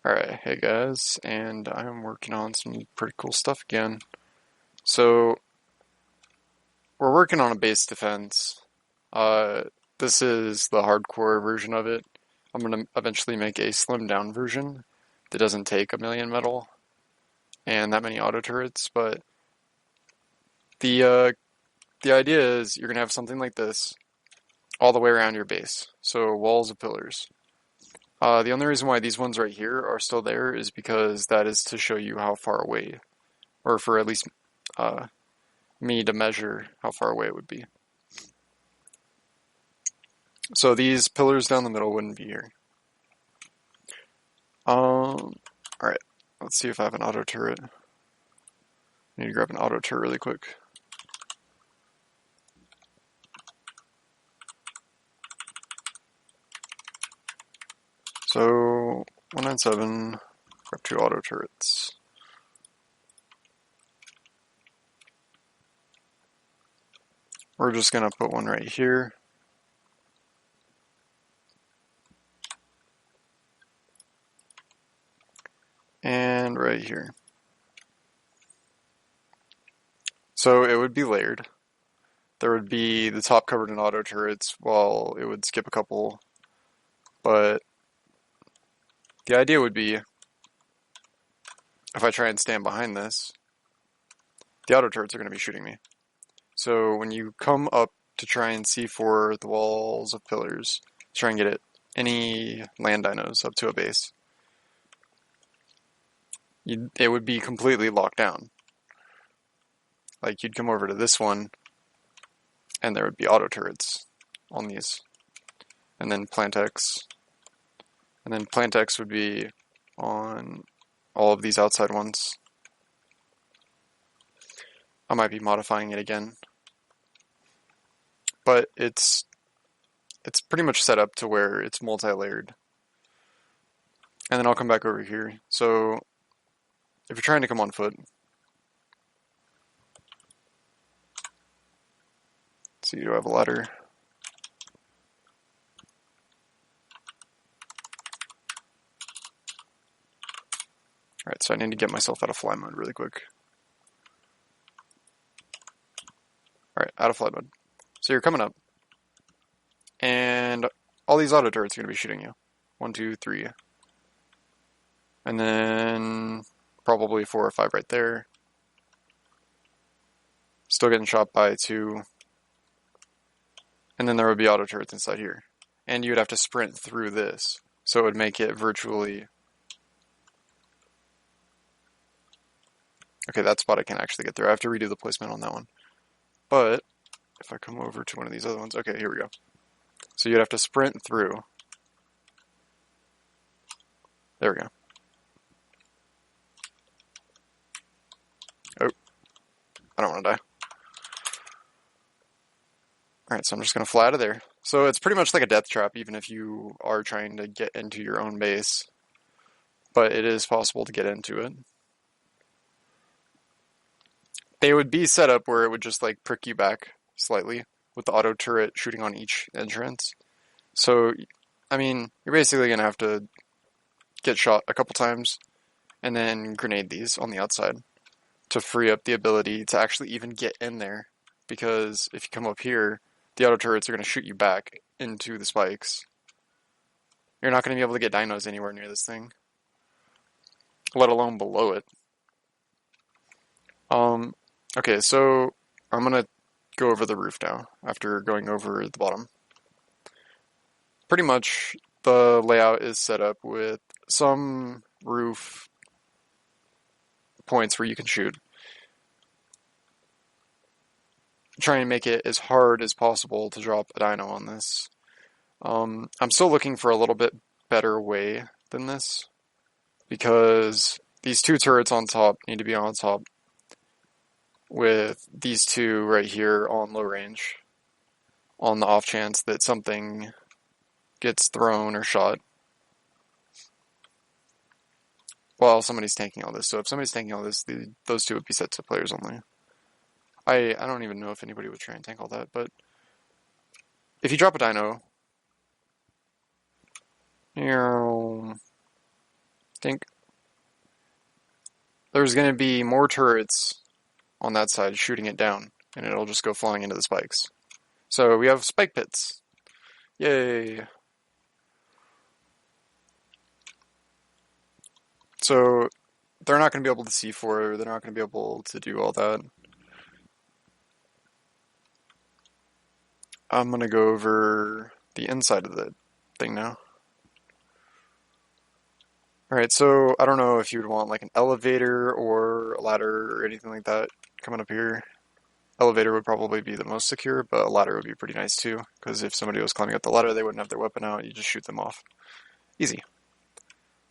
Alright, hey guys, and I'm working on some pretty cool stuff again. So, we're working on a base defense. Uh, this is the hardcore version of it. I'm gonna eventually make a slimmed down version that doesn't take a million metal and that many auto turrets, but the uh, the idea is you're gonna have something like this all the way around your base. So, walls of pillars. The only reason why these ones right here are still there is because that is to show you how far away, or for at least uh, me to measure how far away it would be. So these pillars down the middle wouldn't be here. Alright, let's see if I have an auto turret. I need to grab an auto turret really quick. So, 197, grab 2 auto turrets. We're just gonna put one right here. And right here. So it would be layered. There would be the top covered in auto turrets while it would skip a couple. But the idea would be, if I try and stand behind this, the auto turrets are going to be shooting me. So when you come up to try and see for the walls of pillars, try and get it any land dinos up to a base, it would be completely locked down. Like you'd come over to this one, and there would be auto turrets on these, and then Plantex, and then Plantex would be on all of these outside ones. I might be modifying it again, but it's pretty much set up to where it's multi-layered. And then I'll come back over here. So if you're trying to come on foot, so you do have a ladder. Alright, so I need to get myself out of fly mode really quick. Alright, out of fly mode. So you're coming up, and all these auto turrets are going to be shooting you. 1, 2, 3. And then probably 4 or 5 right there. Still getting shot by 2. And then there would be auto turrets inside here. And you would have to sprint through this. So it would make it virtually... Okay, that spot I can't actually get through. I have to redo the placement on that one. But if I come over to one of these other ones... Okay, here we go. So you'd have to sprint through. There we go. Oh. I don't want to die. Alright, so I'm just going to fly out of there. So it's pretty much like a death trap, even if you are trying to get into your own base. But it is possible to get into it. They would be set up where it would just like prick you back slightly with the auto turret shooting on each entrance. So, I mean, you're basically going to have to get shot a couple times and then grenade these on the outside to free up the ability to actually even get in there. Because if you come up here, the auto turrets are going to shoot you back into the spikes. You're not going to be able to get dinos anywhere near this thing, let alone below it. Okay, so I'm going to go over the roof now after going over the bottom. Pretty much the layout is set up with some roof points where you can shoot. Try and make it as hard as possible to drop a dino on this. I'm still looking for a little bit better way than this, because these 2 turrets on top need to be on top with these 2 right here on low range, on the off chance that something gets thrown or shot while somebody's tanking all this. So if somebody's tanking all this, those 2 would be set to players only. I don't even know if anybody would try and tank all that, but if you drop a dino, think there's going to be more turrets on that side shooting it down, and it'll just go flying into the spikes. So we have spike pits. Yay! So they're not going to be able to C4, they're not going to be able to do all that. I'm going to go over the inside of the thing now. Alright, so I don't know if you'd want like an elevator or a ladder or anything like that coming up here. Elevator would probably be the most secure, but a ladder would be pretty nice too, because if somebody was climbing up the ladder, they wouldn't have their weapon out, you just shoot them off. Easy.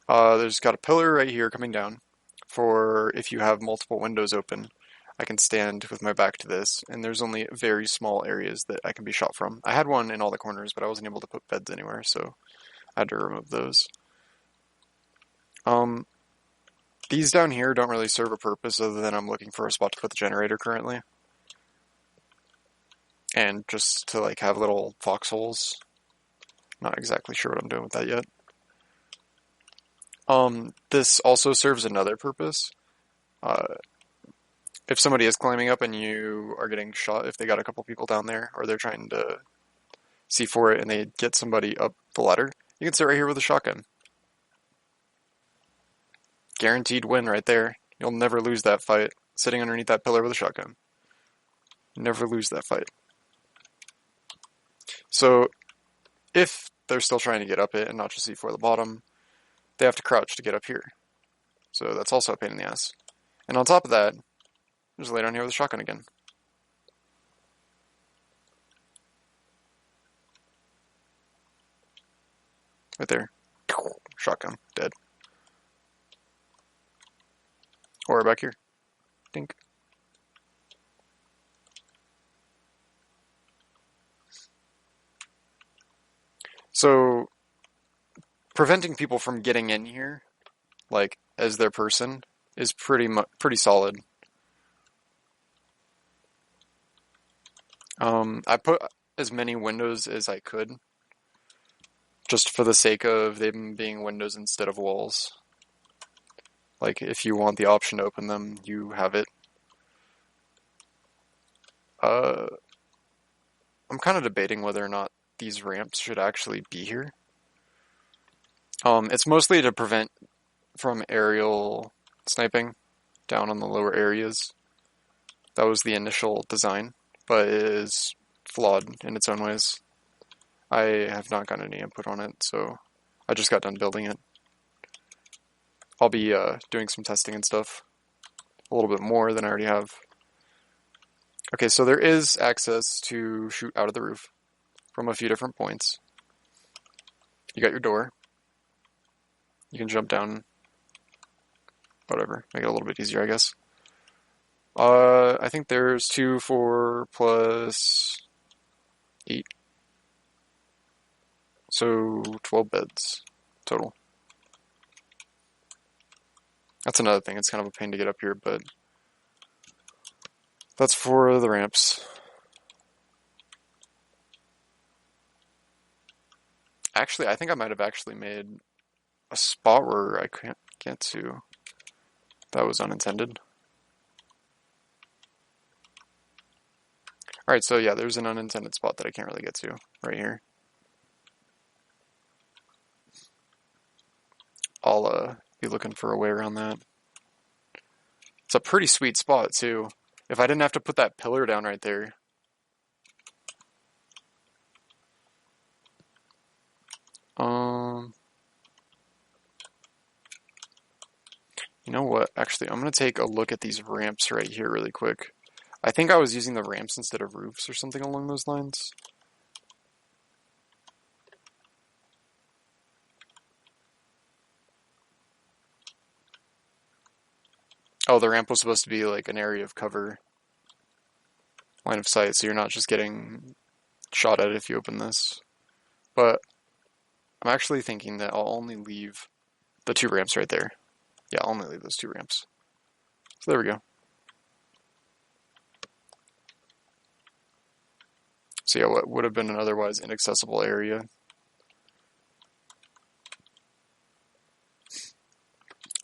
There's got a pillar right here coming down for if you have multiple windows open. I can stand with my back to this, and there's only very small areas that I can be shot from. I had one in all the corners, but I wasn't able to put beds anywhere, so I had to remove those. These down here don't really serve a purpose other than I'm looking for a spot to put the generator currently. And just to like have little foxholes. Not exactly sure what I'm doing with that yet. This also serves another purpose. If somebody is climbing up and you are getting shot, if they got a couple people down there, or they're trying to C4 it and they get somebody up the ladder, you can sit right here with a shotgun. Guaranteed win right there. You'll never lose that fight sitting underneath that pillar with a shotgun. Never lose that fight. So, if they're still trying to get up it and not just C4 the bottom, they have to crouch to get up here. So that's also a pain in the ass. And on top of that, just lay down here with a shotgun again. Right there. Shotgun. Dead. Or back here. Dink. So, preventing people from getting in here, like, as their person, is pretty solid. I put as many windows as I could, just for the sake of them being windows instead of walls. Like, if you want the option to open them, you have it. I'm kind of debating whether or not these ramps should actually be here. It's mostly to prevent from aerial sniping down on the lower areas. That was the initial design, but it is flawed in its own ways. I have not gotten any input on it, so I just got done building it. I'll be doing some testing and stuff. A little bit more than I already have. Okay, so there is access to shoot out of the roof from a few different points. You got your door. You can jump down. Whatever, make it a little bit easier, I guess. I think there's 2, 4, plus 8. So 12 beds total. That's another thing, it's kind of a pain to get up here, but that's for the ramps. Actually, I think I might have actually made a spot where I can't get to. That was unintended. Alright, so yeah, there's an unintended spot that I can't really get to, right here. I'll be looking for a way around that. It's a pretty sweet spot, too. If I didn't have to put that pillar down right there. You know what? Actually, I'm going to take a look at these ramps right here really quick. I think I was using the ramps instead of roofs or something along those lines. Oh, the ramp was supposed to be like an area of cover. Line of sight, so you're not just getting shot at if you open this. But I'm actually thinking that I'll only leave the 2 ramps right there. Yeah, I'll only leave those 2 ramps. So there we go. So yeah, what would have been an otherwise inaccessible area.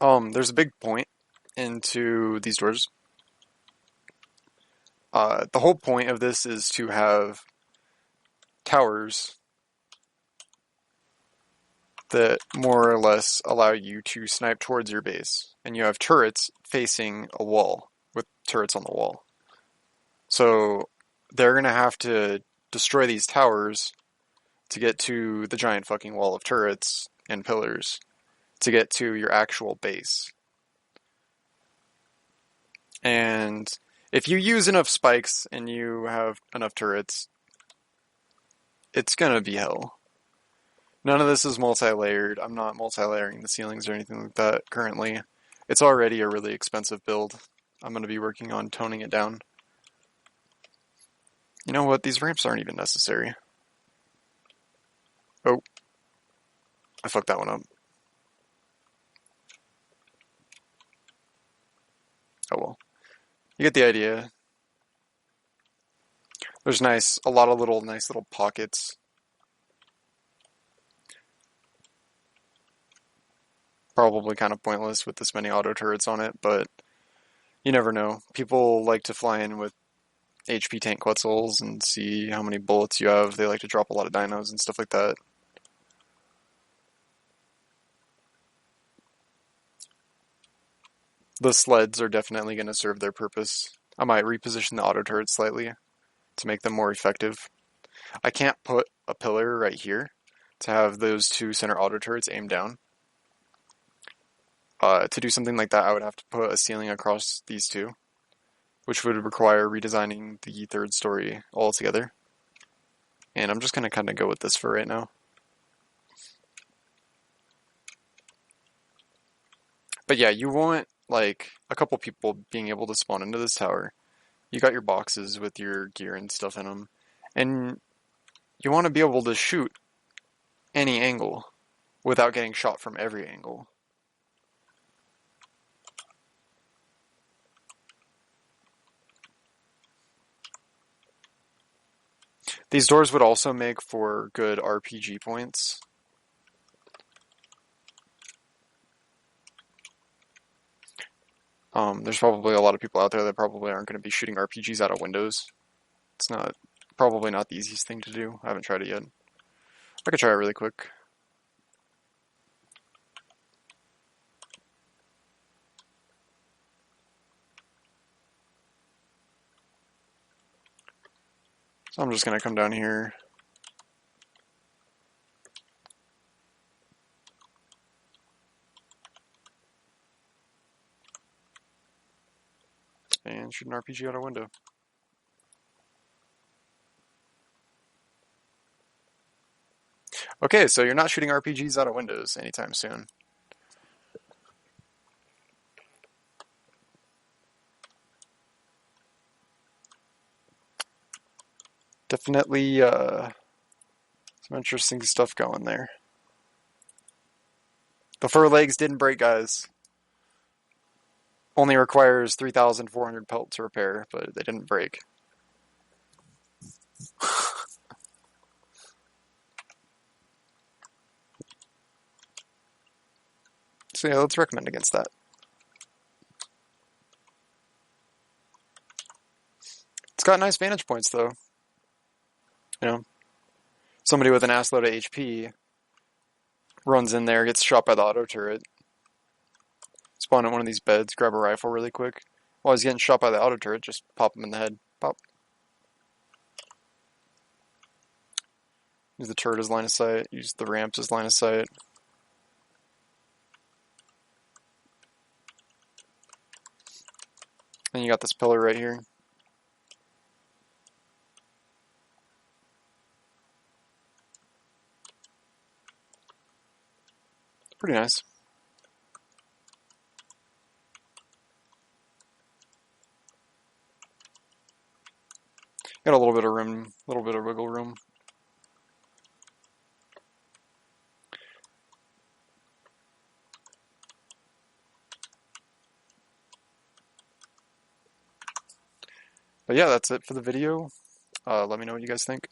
There's a big point into these doors. The whole point of this is to have towers that more or less allow you to snipe towards your base. And you have turrets facing a wall with turrets on the wall. So they're going to have to destroy these towers to get to the giant fucking wall of turrets and pillars to get to your actual base. And if you use enough spikes and you have enough turrets, it's gonna be hell. None of this is multi-layered. I'm not multi-layering the ceilings or anything like that currently. It's already a really expensive build. I'm gonna be working on toning it down. You know what? These ramps aren't even necessary. Oh. I fucked that one up. Oh well. You get the idea. There's a lot of nice little pockets. Probably kind of pointless with this many auto turrets on it, but you never know. People like to fly in with HP tank Quetzals and see how many bullets you have. They like to drop a lot of dinos and stuff like that. The sleds are definitely going to serve their purpose. I might reposition the auto turrets slightly to make them more effective. I can't put a pillar right here to have those two center auto turrets aimed down. To do something like that, I would have to put a ceiling across these two, which would require redesigning the third story altogether. And I'm just going to kind of go with this for right now. But yeah, you want like a couple people being able to spawn into this tower. You got your boxes with your gear and stuff in them. And you want to be able to shoot any angle without getting shot from every angle. These doors would also make for good RPG points. There's probably a lot of people out there that probably aren't going to be shooting RPGs out of windows. It's probably not the easiest thing to do. I haven't tried it yet. I could try it really quick. So I'm just going to come down here. And shoot an RPG out a window. Okay, so you're not shooting RPGs out of windows anytime soon. Definitely some interesting stuff going there. The fur legs didn't break, guys. Only requires 3,400 pelt to repair, but they didn't break. So yeah, let's recommend against that. It's got nice vantage points, though. You know, somebody with an ass load of HP runs in there, gets shot by the auto turret, spawn at one of these beds, grab a rifle really quick. While he's getting shot by the auto turret, just pop him in the head. Pop. Use the turret as line of sight, use the ramps as line of sight. And you got this pillar right here. Pretty nice. Got a little bit of room, a little bit of wiggle room. But yeah, that's it for the video. Let me know what you guys think.